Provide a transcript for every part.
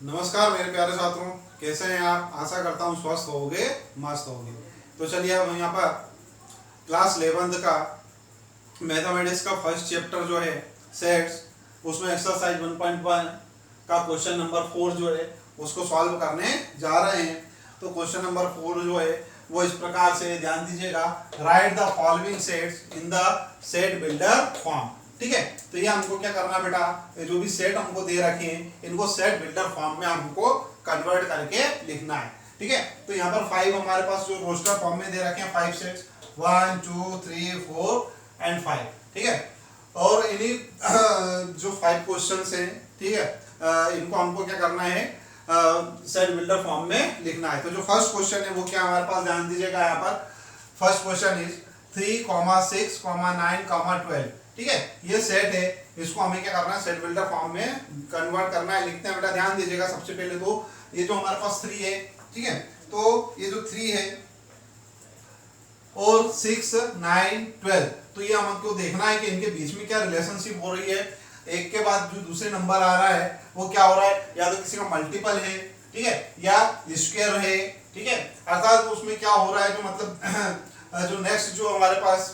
नमस्कार मेरे प्यारे छात्रों, कैसे हैं आप। आशा करता हूँ स्वस्थ होगे, मस्त होगे। तो चलिए अब यहाँ पर क्लास 11th का मैथमेटिक्स का फर्स्ट चैप्टर जो है सेट्स, उसमें एक्सरसाइज 1.1 का क्वेश्चन नंबर 4 जो है उसको सॉल्व करने जा रहे हैं। तो क्वेश्चन नंबर 4 जो है वो इस प्रकार से, ध्यान दीजिएगा, right the following sets in the set builder form. ठीक है, तो ये हमको क्या करना बेटा, ये जो भी सेट हमको दे रखे हैं इनको सेट बिल्डर फॉर्म में हमको कन्वर्ट करके लिखना है। ठीक है, तो यहाँ पर 5 हमारे पास जो रोस्टर फॉर्म में दे रखे हैं 5 सेट्स, 1 2 3 4 एंड 5। ठीक है, और इन्हीं जो 5 क्वेश्चंस हैं, ठीक है, इनको हमको क्या करना है, सेट बिल्डर फॉर्म में लिखना है। तो जो फर्स्ट क्वेश्चन है वो क्या हमारे पास, ध्यान दीजिएगा, यहाँ पर फर्स्ट क्वेश्चन इज 3, 6, 9, 12। ठीक है, ये सेट है, इसको हमें क्या करना है, सेट बिल्डर फॉर्म में कन्वर्ट करना है। लिखते हैं बेटा, ध्यान दीजिएगा। सबसे पहले तो ये जो हमारे पास 3 है, ठीक है, तो ये जो 3 है और 6, 9, 12, तो ये हमको देखना है कि इनके बीच में क्या रिलेशनशिप हो रही है। एक के बाद जो दूसरे नंबर आ रहा है वो क्या हो रहा है, या तो किसी का मल्टीपल है, ठीक है, या स्क्वायर है। ठीक है, अर्थात उसमें क्या हो रहा है, जो मतलब जो नेक्स्ट जो हमारे पास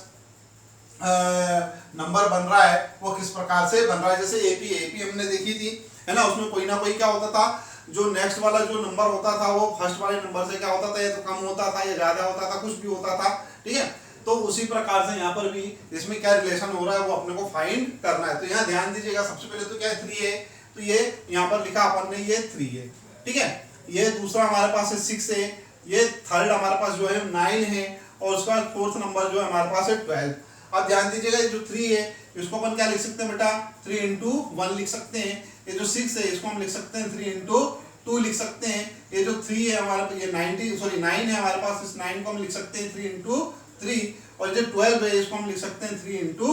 नंबर बन रहा है वो किस प्रकार से बन रहा है। जैसे एपी हमने देखी थी, है ना, उसमें कोई ना कोई क्या होता था, जो नेक्स्ट वाला जो नंबर होता था वो फर्स्ट वाले नंबर से क्या होता था, या तो कम होता था या ज्यादा होता था, कुछ भी होता था। ठीक है, तो उसी प्रकार से यहाँ पर भी इसमें क्या रिलेशन हो रहा है वो अपने को फाइंड करना है। तो यहाँ ध्यान दीजिएगा, सबसे पहले तो क्या है, 3 है, तो ये यहाँ पर लिखा अपन ने, ये 3 है। ठीक है, ये दूसरा हमारे पास है 6 है, ये थर्ड हमारे पास जो है 9 है, और उसका फोर्थ नंबर जो है हमारे पास है 12। अब ध्यान दीजिएगा, ये जो 3 है इसको अपन क्या लिख सकते हैं बेटा, 3 इंटू 1 लिख सकते हैं। ये जो 6 है इसको हम लिख सकते हैं 3 इंटू 2 लिख सकते हैं। ये जो 3 है हमारे पास, ये 9 है हमारे पास, इस 9 को हम लिख सकते हैं 3 इंटू 3, और जो 12 है इसको हम लिख सकते हैं 3 इंटू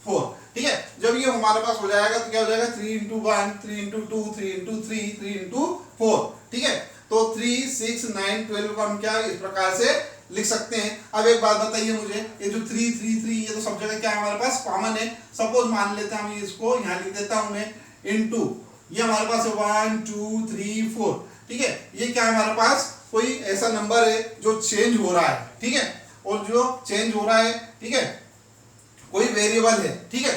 4। ठीक है, जब ये हमारे पास हो जाएगा तो क्या हो जाएगा, 3 इंटू 1, 3 इंटू 2, 3 इंटू 3, 3 इंटू 4। ठीक है, तो 3, 6, 9, 12 को हम क्या इस प्रकार से लिख सकते हैं। अब एक बात बताइए मुझे, ये जो 3 3 3 ये तो सब जगह क्या है हमारे पास, कॉमन है। सपोज मान लेते हैं हम इसको यहाँ लिख देता हूं मैं, इनटू ये हमारे पास है 1 2 3 4। ठीक है, ये क्या है हमारे पास, कोई ऐसा नंबर है जो चेंज हो रहा है। ठीक है, और जो चेंज हो रहा है, ठीक है, कोई वेरिएबल है। ठीक है,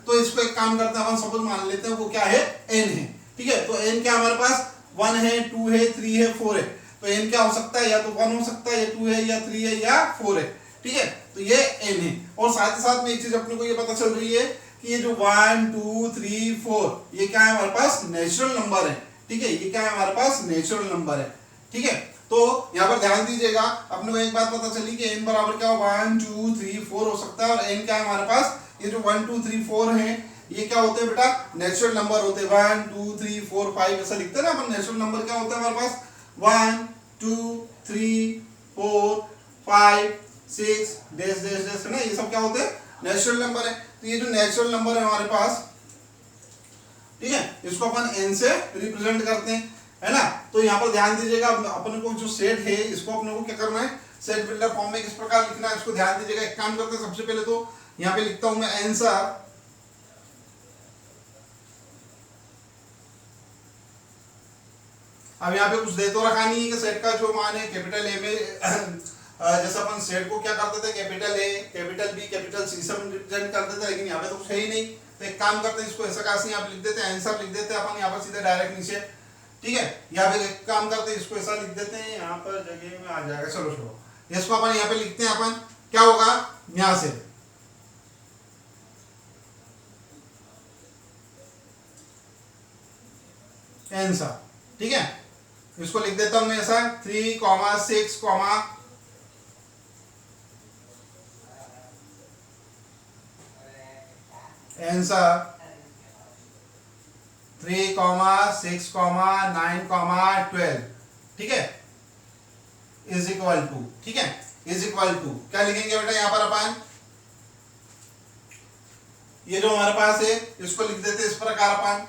तो इसको एक काम करते हैं अपन, सपोज मान लेते हैं वो क्या है, n है। ठीक है, तो n क्या हमारे पास, 1 है, 2 है, 3 है, 4 है। तो n क्या हो सकता है, या तो 1 हो सकता है, या 2 है, या 3 है, या 4 है। ठीक है, तो ये n है। और साथ ही साथ में एक चीज अपने को ये पता चल रही है कि ये जो 1 2 3 4 ये क्या है हमारे पास, नेचुरल नंबर है। ठीक है, ये क्या है हमारे पास, नेचुरल नंबर है। ठीक है, तो यहाँ पर ध्यान दीजिएगा, अपने को एक बात पता चली कि n बराबर क्या हो, 1 2 3 4 हो सकता है। और n क्या है हमारे पास, ये जो 1 2 3 4 है ये क्या होते हैं बेटा, नेचुरल नंबर होते हैं। 1 2 3 4 5 ऐसा लिखते हैं ना अपन। नेचुरल नंबर क्या होता है हमारे पास, 1 2 3 4 5 6 डैश डैश डैश, है ना, ये सब क्या होते हैं, नेचुरल नंबर है। तो ये जो नेचुरल नंबर है हमारे पास, ठीक है, इसको अपन n से रिप्रेजेंट करते हैं, है ना। तो यहाँ पर ध्यान दीजिएगा, अपने को जो सेट है इसको अपने को क्या करना है, सेट बिल्डर फॉर्म में किस प्रकार लिखना है इसको ध्यान दीजिएगा। एक काम करते हैं, सबसे पहले तो यहाँ पे लिखता हूं मैं आंसर। अब यहाँ पे कुछ दे तो रखा नहीं है कि सेट का जो मान है कैपिटल ए में जैसे अपन सेट को क्या करते थे, capital A, capital B, capital C से रिप्रेजेंट करते थे, लेकिन यहाँ पे तो कुछ है ही नहीं। तो एक काम करते हैं, इसको ऐसा कैसे यहाँ पे लिख देते हैं, आंसर लिख देते हैं अपन यहाँ पर सीधे डायरेक्ट नीचे। ठीक है, यहाँ पे एक काम करते हैं, इसको ऐसा लिख देते हैं, यहाँ पर जगह में आ जाएगा। चलो छोड़ो, इसको अपन यहाँ पे लिखते हैं, अपन क्या होगा यहाँ से आंसर। ठीक है, इसको लिख देता हूं मैं ऐसा 3, 6, आंसर 3, 6, 9, 12। ठीक है, इज इक्वल टू, ठीक है, इज इक्वल टू क्या लिखेंगे बेटा यहाँ पर अपन, ये जो हमारे पास है इसको लिख देते इस प्रकार अपन,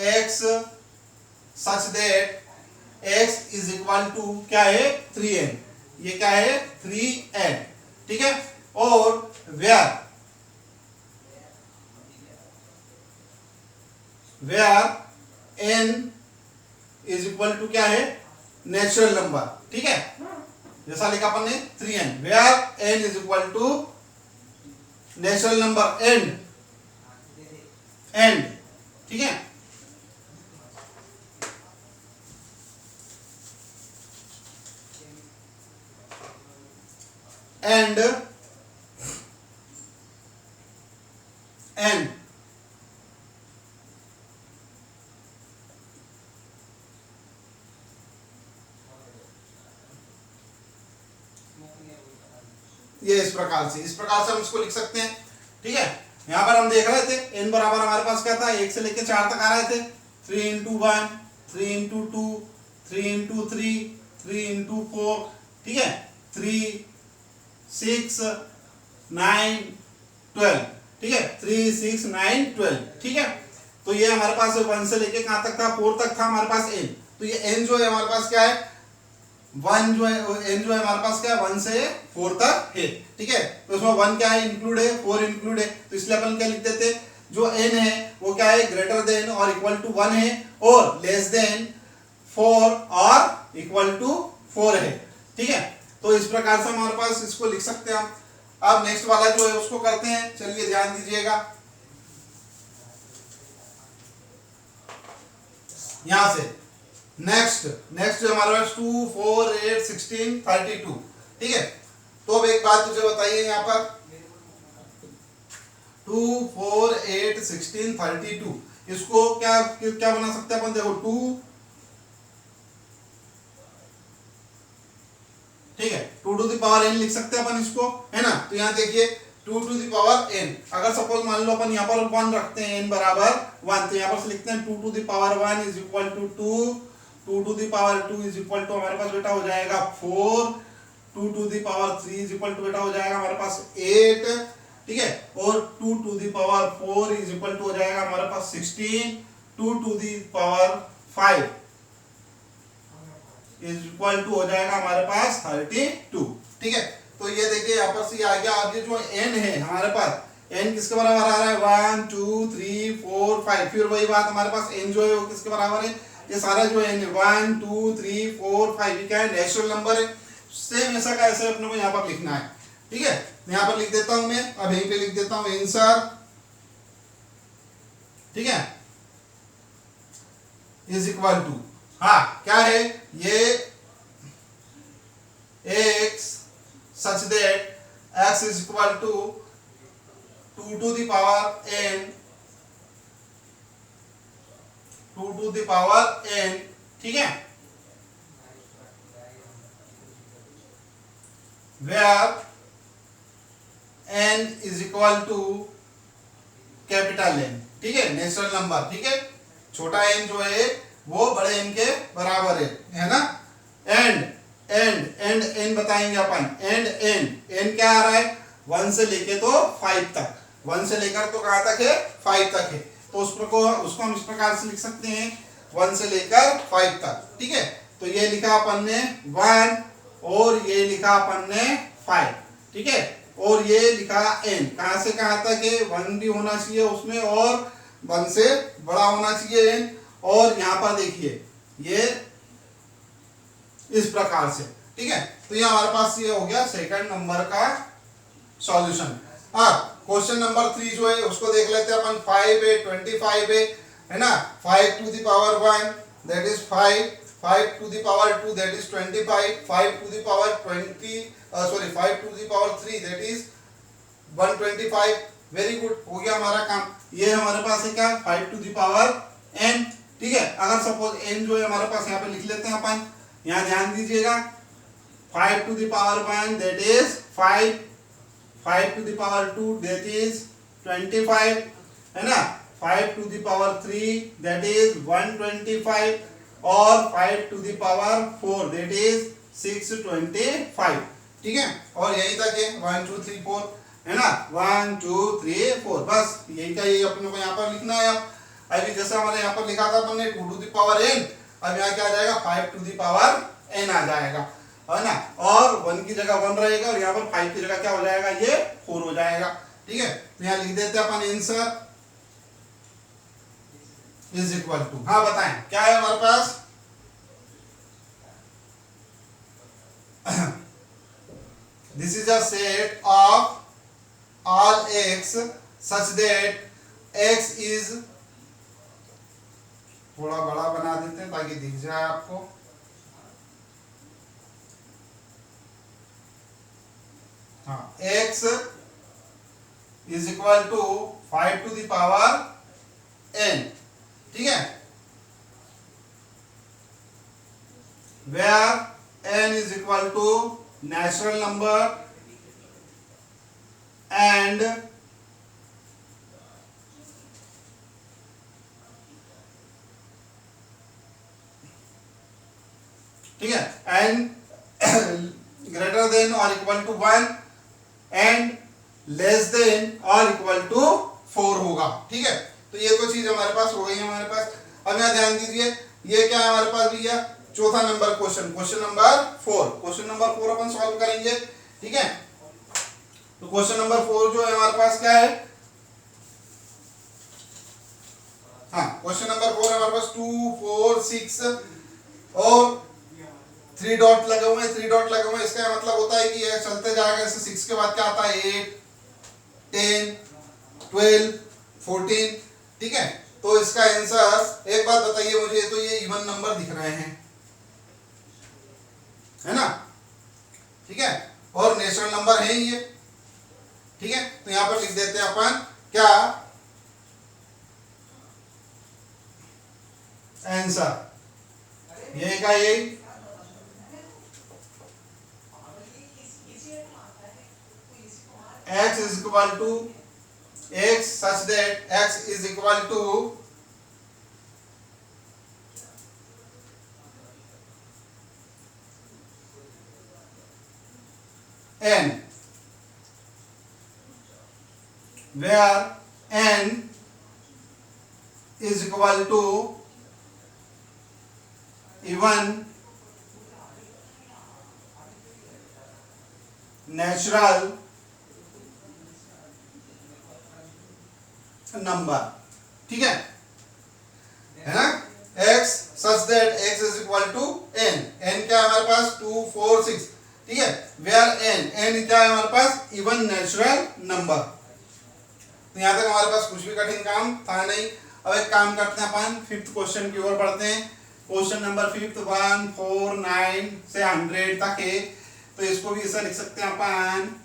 x such that x is equal to क्या है, 3n। ये क्या है, 3n। ठीक है, और where n is equal to क्या है, नेचुरल नंबर, ठीक है, जैसा लिखा अपन ने 3n, where n is equal to natural number and, ठीक है, एंड n ये इस प्रकार से हम इसको लिख सकते हैं, ठीक है। यहां पर हम देख रहे थे n बराबर हमारे पास क्या था, 1 से लेके 4 तक आ रहे थे, 3 इंटू 1, 3 इंटू 2, 3 इंटू 3, 3 इंटू 4, ठीक है, 3, 6, 9, 12, ठीक है, 3, 6, 9, 12, ठीक है। तो ये हमारे पास 1 से लेके कहां तक था, 4 तक था हमारे पास n। तो ये n जो है हमारे पास क्या है, 1 जो है n जो है हमारे पास क्या है, 1 से 4 तक है, ठीक है। तो उसमें 1 क्या है, इंक्लूड है, 4 इंक्लूड है, तो इसलिए अपन क्या लिख देते, जो n है वो क्या है, ग्रेटर देन और इक्वल टू 1 है, और लेस देन 4 और इक्वल टू 4 है, ठीक है। तो इस प्रकार से हमारे पास इसको लिख सकते हैं हम। अब नेक्स्ट वाला जो है उसको करते हैं, चलिए ध्यान दीजिएगा, यहां से नेक्स्ट जो हमारे पास 2, 4, 8, 16, 32, ठीक है। तो अब एक बात मुझे बताइए, यहाँ पर 2, 4, 8, 16, 32, इसको क्या क्या बना सकते हैं अपन, देखो 2, ठीक है, 2 टू द पावर n लिख सकते हैं अपन इसको, है ना। तो यहाँ देखिए 2 टू द पावर n, अगर सपोज मान लो अपन यहाँ पर 1 रखते हैं, n बराबर 1, तो यहाँ पर से लिखते हैं 2 to the power 1 is equal to 2, 2 to the power 2 is equal to हमारे पास बेटा हो जाएगा 4, 2 to the power 3 is equal to बेटा हो जाएगा हमारे पास 8, ठीक है, और 2 to the power 4 is equal to हो जाएगा हमारे पास 16, 2 to the power 5 is equal to हो जाएगा हमारे पास 32, ठीक है। तो ये देखिए यहाँ पर से आ गया। अब ये जो n है हमारे पास, n किसके बराबर आ रहा है, 1, 2, 3, 4, 5, फिर वही बात हमारे पास n जो है वो किसके बराबर है, ये सारा जो n है 1, 2, 3, 4, 5, ये क्या है, नेचुरल नंबर है। सेम ऐसा का ऐसे अपने को यहाँ पर लिखना है, ठीक है। यहाँ पर लिख देता हूं मैं, अब यहीं पे लिख देता हूं आंसर, ठीक है, इज इक्वल टू, हाँ क्या है ये, x such that x is equal to 2 to the power n, 2 to the power n, ठीक है, where n is equal to capital n, ठीक है, नेचुरल नंबर, ठीक है, छोटा n जो है वो बड़े n के बराबर है ना। एंड n बताएंगे अपन, एंड n क्या आ रहा है, 1 से लेके तो 5 तक, 1 से लेकर तो कहां तक है, 5 तक है। तो उसको हम इस प्रकार से लिख सकते हैं, 1 से लेकर 5 तक, ठीक है। तो ये लिखा अपन ने 1 और ये लिखा अपन ने 5, ठीक है, और ये लिखा n, कहां से कहां तक है, 1 भी होना चाहिए उसमें और 1 से बड़ा होना चाहिए n, और यहाँ पर देखिए ये इस प्रकार से, ठीक है। तो ये हमारे पास ये हो गया सेकंड नंबर का सॉल्यूशन। अब क्वेश्चन नंबर 3 जो है उसको देख लेते हैं अपन। 5 है, 25 है ना, 5 to the power 1 that is 5, 5 to the power 2 that is 25, 5 to the power 5 to the power 3 that is 125। Very good, हो गया हमारा काम। ये हमारे पास है क्या, 5 टू द पावर n, ठीक है। अगर सपोज n जो है हमारे पास यहाँ पे लिख लेते हैं अपन, यहाँ ध्यान दीजिएगा, 5 to the power 1 that is 5, 5 to the power 2 that is 25, है ना, 5 to the power 3 that is 125, और 5 to the power 4 that is 625, ठीक है। और यही तक है 1 2 3 4, है ना, 1 2 3 4, बस यही का यही अपने को यहाँ पर लिखना है। अब अभी जैसे हमारे यहाँ पर लिखा था हमने 2 टू द पावर n, अब यहाँ क्या आ जाएगा, 5 टू द पावर n आ जाएगा, है ना, और 1 की जगह 1 रहेगा और यहाँ पर 5 की जगह क्या हो जाएगा, ये 4 हो जाएगा, ठीक है। तो यहाँ लिख देते हैं अपन आंसर, इज इक्वल टू, हाँ बताएं क्या है हमारे पास। This is a set of all x such that x is, थोड़ा बड़ा बना देते हैं ताकि दिख जाए आपको। हाँ, x is equal to 5 to the power n, ठीक है, where n is equal to natural number and ठीक है, एंड ग्रेटर देन और equal to 1 and less than और इक्वल टू 4 होगा, ठीक है। तो ये तो चीज हमारे पास हो गई है हमारे पास। अब यहाँ ध्यान दीजिए, ये क्या है हमारे पास भैया, चौथा number question, question number 4, question number 4 अपन सॉल्व करेंगे, ठीक है। तो क्वेश्चन नंबर 4 जो है हमारे पास क्या है, हाँ क्वेश्चन नंबर 4 हमारे पास 2 4 6 और 3 डॉट लगे हुए हैं, 3 डॉट लगे हुए हैं, इसका मतलब होता है कि ये चलते जाएगा, इससे 6 के बाद क्या आता है 8 10 12 14, ठीक है। तो इसका आंसर, एक बात बताइए मुझे, तो ये इवन नंबर दिख रहे हैं, है ना, ठीक है, और नेचुरल नंबर है ये, ठीक है। तो यहां पर लिख देते हैं अपन क्या आंसर, ये का यही x is equal to x such that x is equal to n, where n is equal to even natural number, ठीक है ना, x such that x is equal to n, n क्या है हमारे पास 2 4 6, ठीक है, where n क्या है हमारे पास इवन नेचुरल नंबर। तो यहां तक हमारे पास कुछ भी कठिन काम था नहीं। अब एक काम करते हैं अपन, 5th क्वेश्चन की ओर बढ़ते हैं। क्वेश्चन नंबर 5 1 4 9 से 100 तक है, तो इसको भी ऐसा लिख सकते हैं अपन,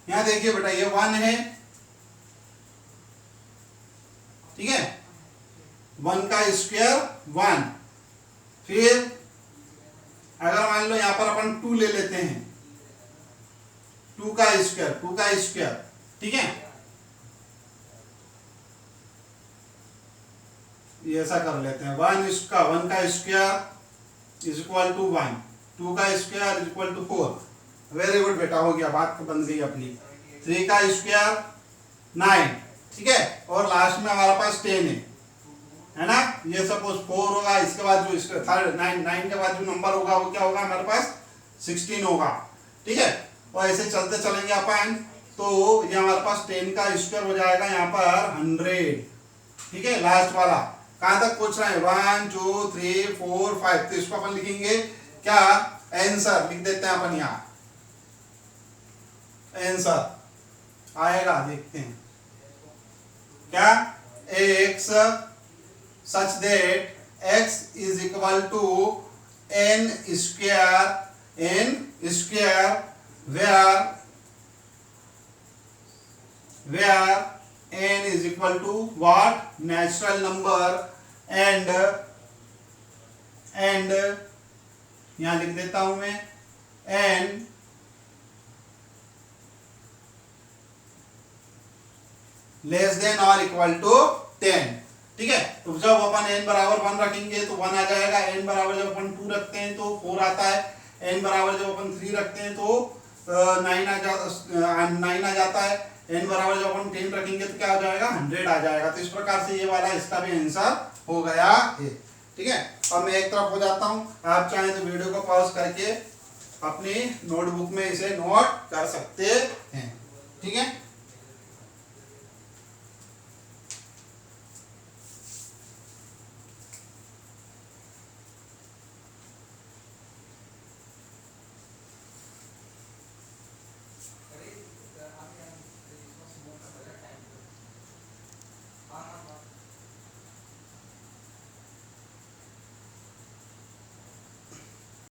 यहां देखिए बेटा ये 1 है, ठीक है, 1 का स्क्वायर 1, फिर अगर मान लो यहां पर अपन 2 ले लेते हैं, 2 का स्क्वायर, ठीक है, ये ऐसा कर लेते हैं, 1 का स्क्वायर इज इक्वल टू 1, 2 का square is equal to 4, very good बेटा, हो गया, बात बन गई अपनी। 3 का स्क्वायर 9, ठीक है, और लास्ट में हमारे पास 10 है ना, ये सपोज 4 होगा, इसके बाद जो इसका थर्ड 9 के बाद जो नंबर होगा वो क्या होगा हमारे पास 16 होगा, ठीक है। और ऐसे चलते चलेंगे अपन, तो ये हमारे पास 10 का स्क्वायर हो जाएगा यहाँ पर 100, ठीक है, लास्ट वाला। कहां तक पूछ रहे हैं 1 2 3 4 5, तो इसको अपन लिखेंगे क्या, आंसर लिख देते हैं अपन, यहाँ आंसर आएगा, देखते हैं क्या, x such that x is equal to n square where n is equal to what, natural number and यहां लिख देता हूं मैं n लेस देन और इक्वल टू 10, ठीक है। तो जब अपन n बराबर 1 रखेंगे तो 1 आ जाएगा, n बराबर जब अपन 2 रखते हैं तो 4 आता है, n बराबर जब अपन 3 रखते हैं तो 9 आ जाता है, n बराबर जब अपन 10 रखेंगे तो क्या हो जाएगा 100 आ जाएगा। तो इस प्रकार से ये वाला इसका भी आंसर हो गया है, ठीक है। अब मैं एक तरफ हो जाता हूँ, आप चाहें तो वीडियो को पॉज करके अपनी नोटबुक में इसे नोट कर सकते हैं, ठीक है।